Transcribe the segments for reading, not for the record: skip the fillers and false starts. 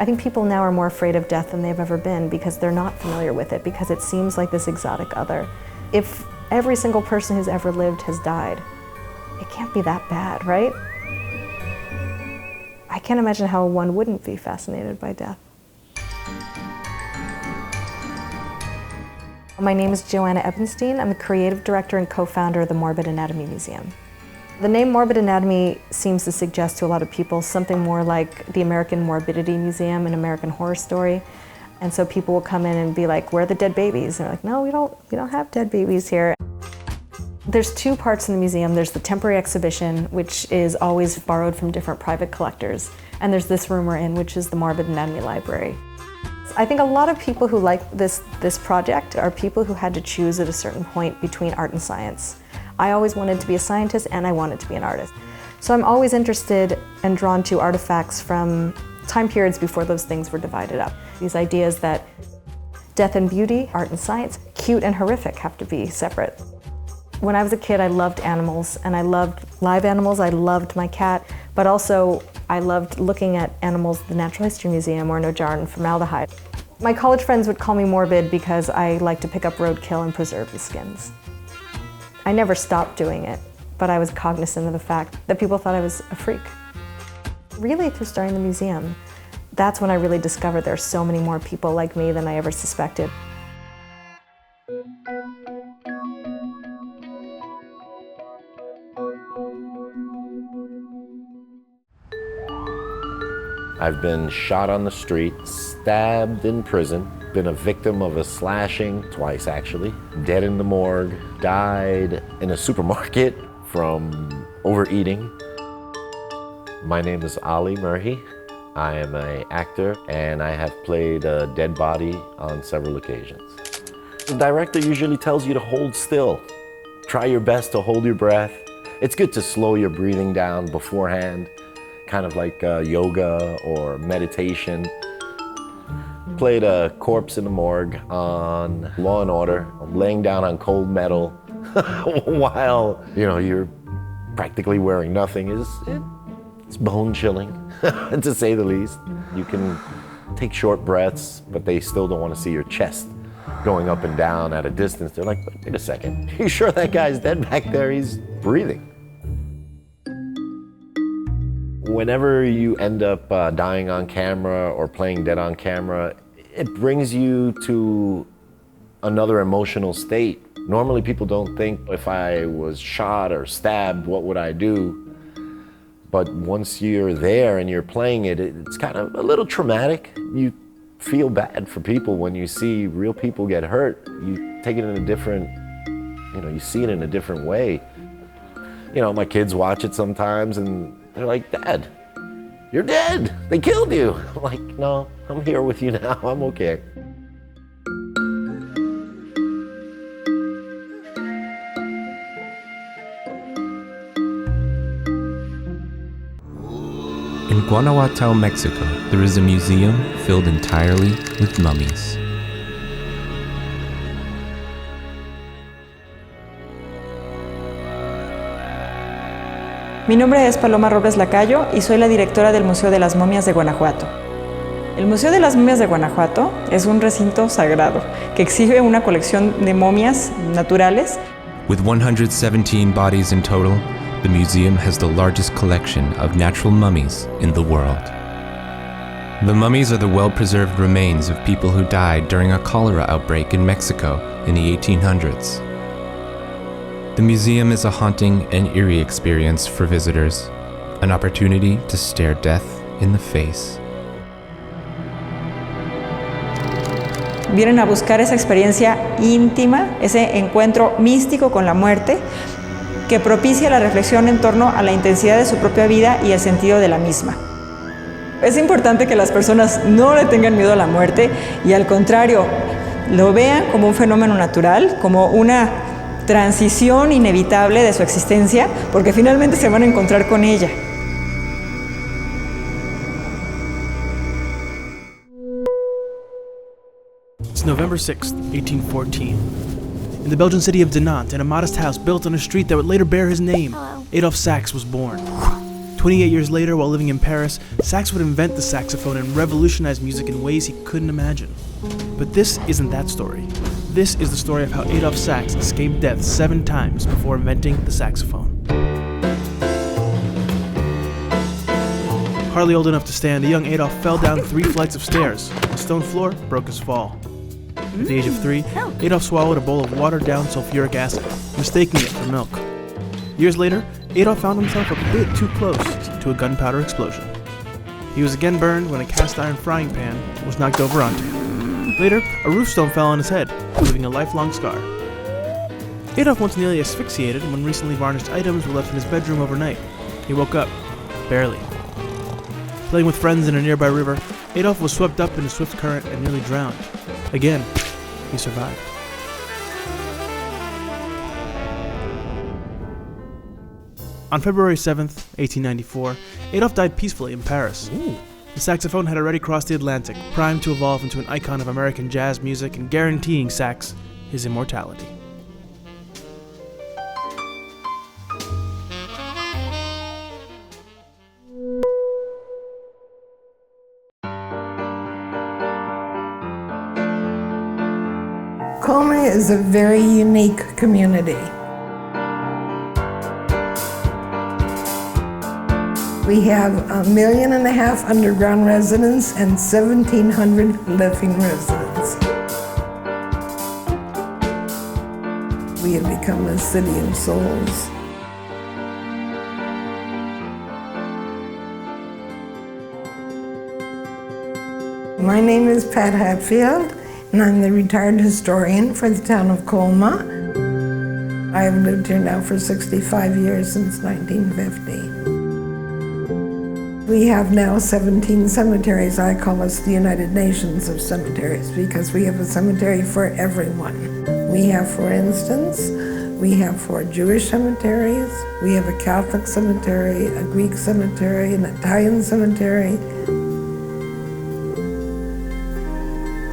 I think people now are more afraid of death than they've ever been because they're not familiar with it, because it seems like this exotic other. If every single person who's ever lived has died, it can't be that bad, right? I can't imagine how one wouldn't be fascinated by death. My name is Joanna Eppenstein. I'm the creative director and co-founder of the Morbid Anatomy Museum. The name Morbid Anatomy seems to suggest to a lot of people something more like the American Morbidity Museum and American Horror Story. And so people will come in and be like, where are the dead babies? And they're like, no, we don't have dead babies here. There's two parts in the museum. There's the temporary exhibition, which is always borrowed from different private collectors. And there's this room we're in, which is the Morbid Anatomy Library. I think a lot of people who like this project are people who had to choose at a certain point between art and science. I always wanted to be a scientist and I wanted to be an artist. So I'm always interested and drawn to artifacts from time periods before those things were divided up. These ideas that death and beauty, art and science, cute and horrific have to be separate. When I was a kid, I loved animals, and I loved live animals. I loved my cat, but also I loved looking at animals at the Natural History Museum or no jar and formaldehyde. My college friends would call me morbid because I like to pick up roadkill and preserve the skins. I never stopped doing it, but I was cognizant of the fact that people thought I was a freak. Really, through starting the museum, that's when I really discovered there are so many more people like me than I ever suspected. I've been shot on the street, stabbed in prison, been a victim of a slashing, twice actually, dead in the morgue, died in a supermarket from overeating. My name is Ali Murhi. I am an actor and I have played a dead body on several occasions. The director usually tells you to hold still. Try your best to hold your breath. It's good to slow your breathing down beforehand, kind of like yoga or meditation. Played a corpse in the morgue on Law and Order, laying down on cold metal while you're practically wearing nothing. It's bone chilling, to say the least. You can take short breaths, but they still don't want to see your chest going up and down at a distance. They're like, wait a second, you sure that guy's dead back there? He's breathing. Whenever you end up dying on camera or playing dead on camera, it brings you to another emotional state. Normally people don't think, if I was shot or stabbed, what would I do? But once you're there and you're playing it, it's kind of a little traumatic. You feel bad for people when you see real people get hurt. You take it in a different, you see it in a different way. My kids watch it sometimes and they're like, Dad, you're dead. They killed you. I'm like, no, I'm here with you now. I'm okay. In Guanajuato, Mexico, there is a museum filled entirely with mummies. Mi nombre es Paloma Robles Lacayo y soy la directora del Museo de las Momias de Guanajuato. El Museo de las Momias de Guanajuato es un recinto sagrado que exhibe una colección de momias naturales. With 117 bodies in total, the museum has the largest collection of natural mummies in the world. The mummies are the well-preserved remains of people who died during a cholera outbreak in Mexico in the 1800s. The museum is a haunting and eerie experience for visitors, an opportunity to stare death in the face. Vienen a buscar esa experiencia íntima, ese encuentro místico con la muerte, que propicia la reflexión en torno a la intensidad de su propia vida y el sentido de la misma. Es importante que las personas no le tengan miedo a la muerte y al contrario, lo vean como un fenómeno natural, como una transición inevitable de su existencia, porque finalmente se van a encontrar con ella. It's November 6th, 1814. In the Belgian city of Dinant, in a modest house built on a street that would later bear his name, Adolf Sachs was born. 28 years later, while living in Paris, Sachs would invent the saxophone and revolutionize music in ways he couldn't imagine. But this isn't that story. This is the story of how Adolphe Sax escaped death 7 times before inventing the saxophone. Hardly old enough to stand, the young Adolphe fell down 3 flights of stairs. A stone floor broke his fall. At the age of 3, Adolphe swallowed a bowl of watered-down sulfuric acid, mistaking it for milk. Years later, Adolphe found himself a bit too close to a gunpowder explosion. He was again burned when a cast-iron frying pan was knocked over onto him. Later, a roof stone fell on his head, leaving a lifelong scar. Adolphe once nearly asphyxiated when recently varnished items were left in his bedroom overnight. He woke up, barely. Playing with friends in a nearby river, Adolphe was swept up in a swift current and nearly drowned. Again, he survived. On February 7th, 1894, Adolphe died peacefully in Paris. The saxophone had already crossed the Atlantic, primed to evolve into an icon of American jazz music and guaranteeing Sax his immortality. Colma is a very unique community. We have 1.5 million underground residents and 1,700 living residents. We have become a city of souls. My name is Pat Hatfield, and I'm the retired historian for the town of Colma. I have lived here now for 65 years, since 1950. We have now 17 cemeteries. I call us the United Nations of cemeteries because we have a cemetery for everyone. We have, for instance, we have 4 Jewish cemeteries, we have a Catholic cemetery, a Greek cemetery, an Italian cemetery,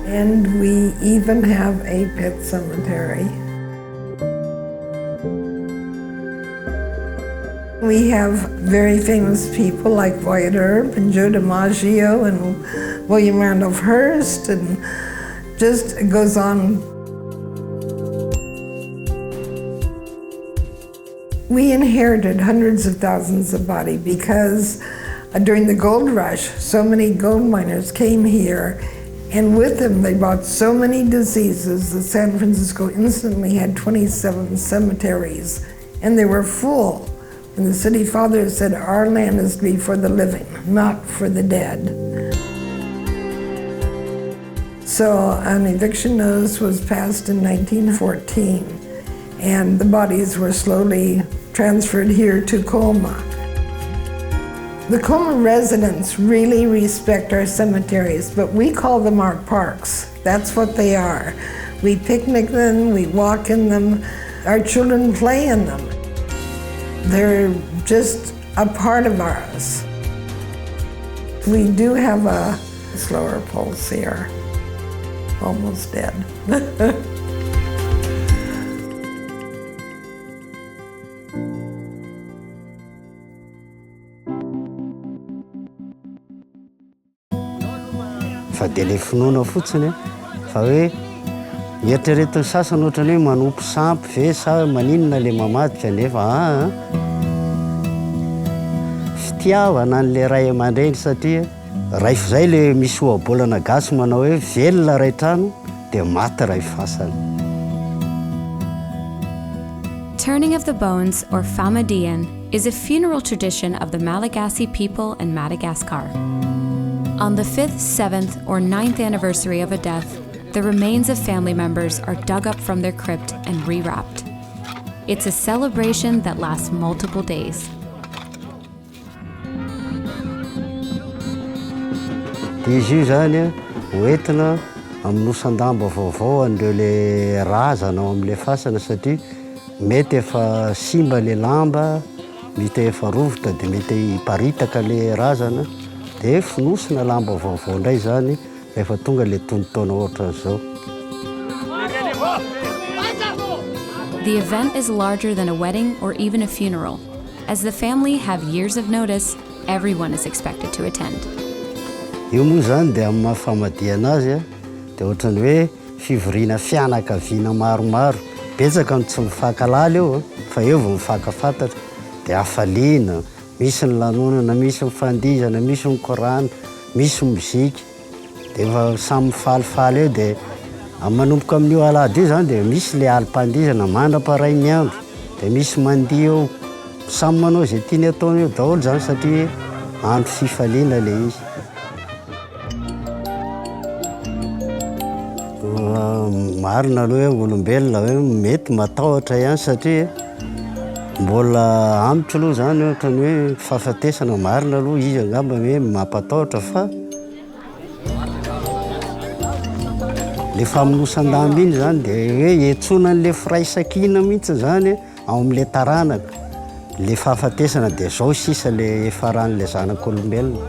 and we even have a pet cemetery. We have very famous people like Wyatt Earp and Joe DiMaggio and William Randolph Hearst, and just it goes on. We inherited hundreds of thousands of bodies because during the gold rush, so many gold miners came here, and with them they brought so many diseases that San Francisco instantly had 27 cemeteries, and they were full. And the city father said, our land is to be for the living, not for the dead. So an eviction notice was passed in 1914, and the bodies were slowly transferred here to Colma. The Colma residents really respect our cemeteries, but we call them our parks. That's what they are. We picnic them, we walk in them, our children play in them. They're just a part of ours. We do have a slower pulse here, almost dead. Fa dia ilay finoana fotsiny fa hoe eritreretin'ny sasany ohatrany hoe manompo sampy ve sa maninona ilay mamadika nefa fitiavana an'ilay ray aman-dreny satria raha izay ilay misy ohabolana gasy manao hoe velona ray trano dia maty ray fasana. Turning of the bones, or famadian, is a funeral tradition of the Malagasy people in Madagascar. On the 5th, 7th, or 9th anniversary of a death, the remains of family members are dug up from their crypt and rewrapped. It's a celebration that lasts multiple days. Izy io zany hoentina aminosan-damba vaovao an'ireo le razana ao amin'ilay fasana satria mety efa simba le lamba, mety efa rovotra dia mety hiparitaka le razana dia finosina lamba vaovao indray zany rehefa tonga le tonontaona ohatran'izao. The event is larger than a wedding or even a funeral. As the family have years of notice, everyone is expected to attend. Io moa zany dia amin'ny mahafamadihana azy a dia ohatrany hoe fivoriana fianakaviana maromaro. Betsaka ny tsy mifankalala eo fa eo vao mifankafantatra dia hafaliana, misy ny lanonana, misy ny fandizana, misy ny korana, misy mozika. Dia efa samy mifalifaly eo dia manomboka amin'io alahady io zany dia misy le alim-pandizana mandraparay miandro dia misy mandihy eo samy manao izay tiany ataony eo daholo zany satria andro fifaliana le izy. Marina aloha hoe olombelona hoe mety matahotra ihany satria mbola ambitry aloha zany ohatrany hoe fahafatesana marina aloha izy angamba hoe mampatahotra fa le famonosan-damba iny zany dia hoe iantsona an'le firaisan-kina mihitsy zany ao amin'le taranaka. Le fahafatesana dia zao sisa le faran'le zanak'olombelona.